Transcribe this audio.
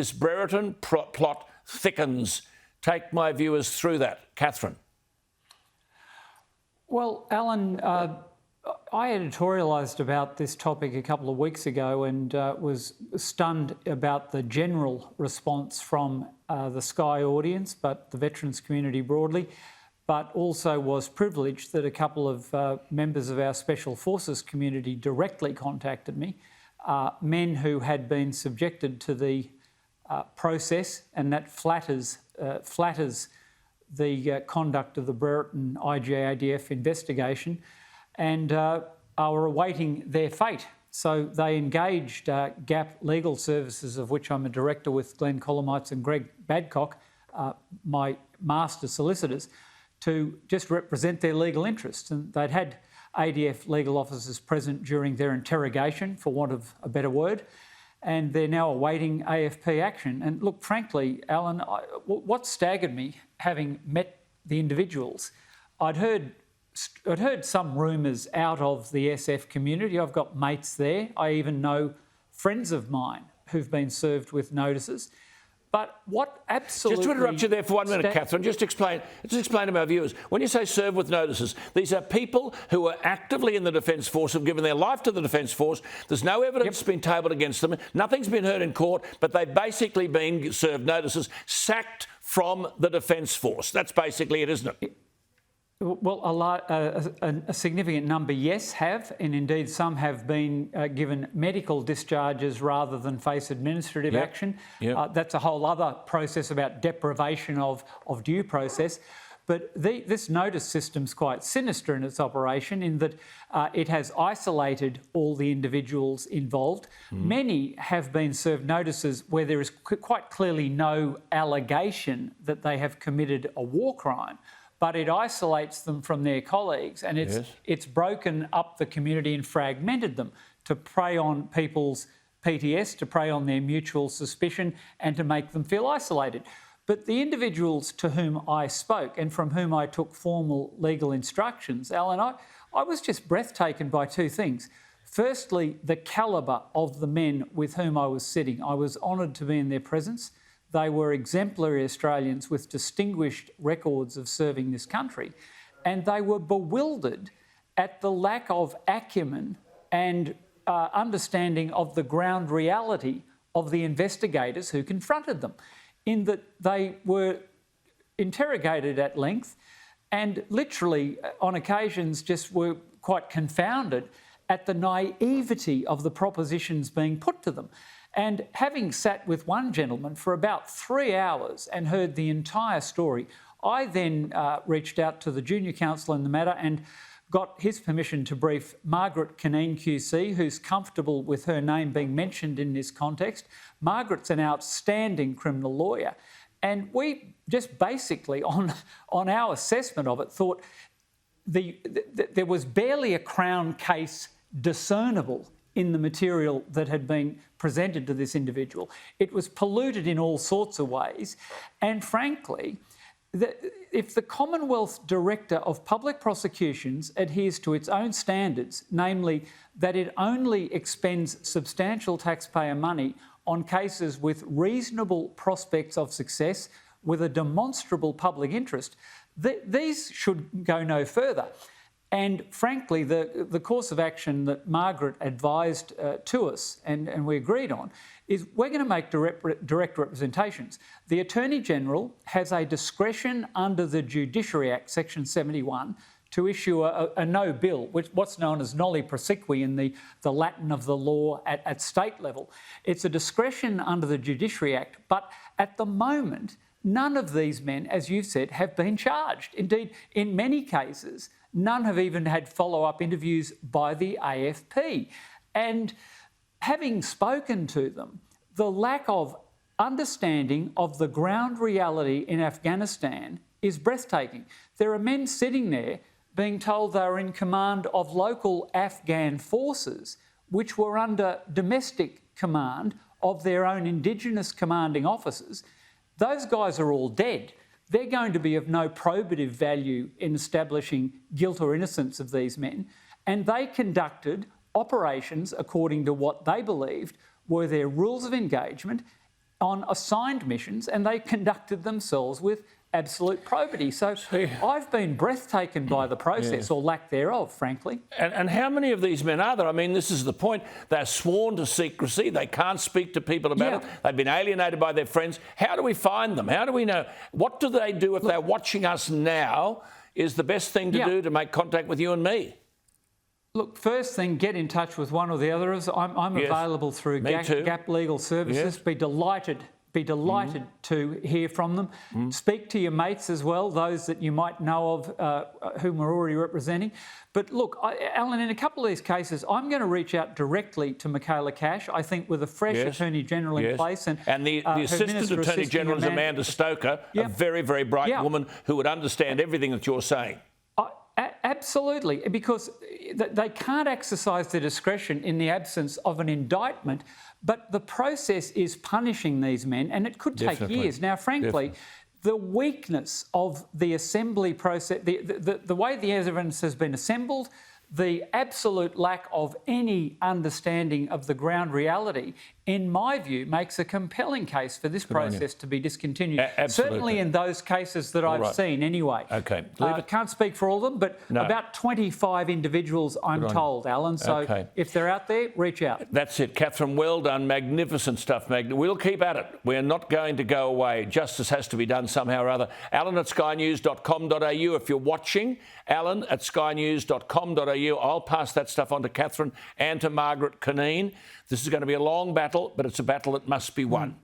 This Brereton plot thickens. Take my viewers through that. Catherine. Well, Alan, I editorialised about this topic a couple of weeks ago and was stunned about the general response from the Sky audience, but the veterans community broadly, but also was privileged that a couple of members of our Special Forces community directly contacted me, men who had been subjected to the process, and that flatters the conduct of the Brereton IGADF investigation, and are awaiting their fate. So they engaged GAP Legal Services, of which I'm a director with Glenn Colomites and Greg Badcock, my master solicitors, to just represent their legal interests. And they'd had ADF legal officers present during their interrogation, for want of a better word, and they're now awaiting AFP action. And look, frankly, Alan, what staggered me, having met the individuals, I'd heard some rumours out of the SF community. I've got mates there. I even know friends of mine who've been served with notices. But what absolutely... Just to interrupt you there for 1 minute, Catherine, just explain to our viewers. When you say serve with notices, these are people who are actively in the Defence Force, have given their life to the Defence Force. There's no evidence been tabled against them. Nothing's been heard in court, but they've basically been served notices, sacked from the Defence Force. That's basically it, isn't it? Well, a significant number, yes, have, and indeed some have been given medical discharges rather than face administrative action. That's a whole other process about deprivation of due process. But this notice system's quite sinister in its operation, in that it has isolated all the individuals involved. Many have been served notices where there is quite clearly no allegation that they have committed a war crime, but it isolates them from their colleagues, and it's broken up the community and fragmented them to prey on people's PTS, to prey on their mutual suspicion, and to make them feel isolated. But the individuals to whom I spoke and from whom I took formal legal instructions, Alan, I was just breathtaken by two things. Firstly, the calibre of the men with whom I was sitting. I was honoured to be in their presence. They were exemplary Australians with distinguished records of serving this country, and they were bewildered at the lack of acumen and understanding of the ground reality of the investigators who confronted them, in that they were interrogated at length and literally on occasions just were quite confounded at the naivety of the propositions being put to them. And having sat with one gentleman for about 3 hours and heard the entire story, I then reached out to the junior counsel in the matter and got his permission to brief Margaret Caneen QC, who's comfortable with her name being mentioned in this context. Margaret's an outstanding criminal lawyer. And we just basically, on our assessment of it, thought there was barely a Crown case discernible in the material that had been presented to this individual. It was polluted in all sorts of ways. And frankly, if the Commonwealth Director of Public Prosecutions adheres to its own standards, namely that it only expends substantial taxpayer money on cases with reasonable prospects of success with a demonstrable public interest, these should go no further. And frankly, the course of action that Margaret advised to us and we agreed on is we're going to make direct representations. The Attorney-General has a discretion under the Judiciary Act, Section 71, to issue a no bill, what's known as noli prosequi in the Latin of the law at state level. It's a discretion under the Judiciary Act, but at the moment, none of these men, as you've said, have been charged. Indeed, in many cases, none have even had follow-up interviews by the AFP. And having spoken to them, the lack of understanding of the ground reality in Afghanistan is breathtaking. There are men sitting there being told they were in command of local Afghan forces, which were under domestic command of their own Indigenous commanding officers. Those guys are all dead. They're going to be of no probative value in establishing guilt or innocence of these men. And they conducted operations according to what they believed were their rules of engagement on assigned missions, and they conducted themselves with absolute probity. So I've been breathtaken by the process, or lack thereof, frankly. And how many of these men are there? I mean, this is the point. They're sworn to secrecy. They can't speak to people about it. They've been alienated by their friends. How do we find them? How do we know? What do they do if they're watching us now is the best thing to do to make contact with you and me? Look, first thing, get in touch with one or the other of us. I'm available through Gap Legal Services. Be delighted to hear from them. Speak to your mates as well, those that you might know of whom we're already representing. But look, Alan, in a couple of these cases, I'm going to reach out directly to Michaela Cash, I think with a fresh Attorney General in place. And the Assistant Attorney General is Amanda Stoker, a very, very bright woman who would understand everything that you're saying. Absolutely, because they can't exercise their discretion in the absence of an indictment, but the process is punishing these men, and it could take years. Now, frankly, the weakness of the assembly process, the way the evidence has been assembled, the absolute lack of any understanding of the ground reality, in my view, makes a compelling case for this process to be discontinued. Certainly in those cases that I've seen anyway. Okay. I can't speak for all of them, but about 25 individuals, I'm told, Alan. So if they're out there, reach out. That's it. Catherine, well done. Magnificent stuff. We'll keep at it. We're not going to go away. Justice has to be done somehow or other. Alan at skynews.com.au. If you're watching, Alan at skynews.com.au. I'll pass that stuff on to Catherine and to Margaret Cunneen. This is going to be a long battle, but it's a battle that must be won.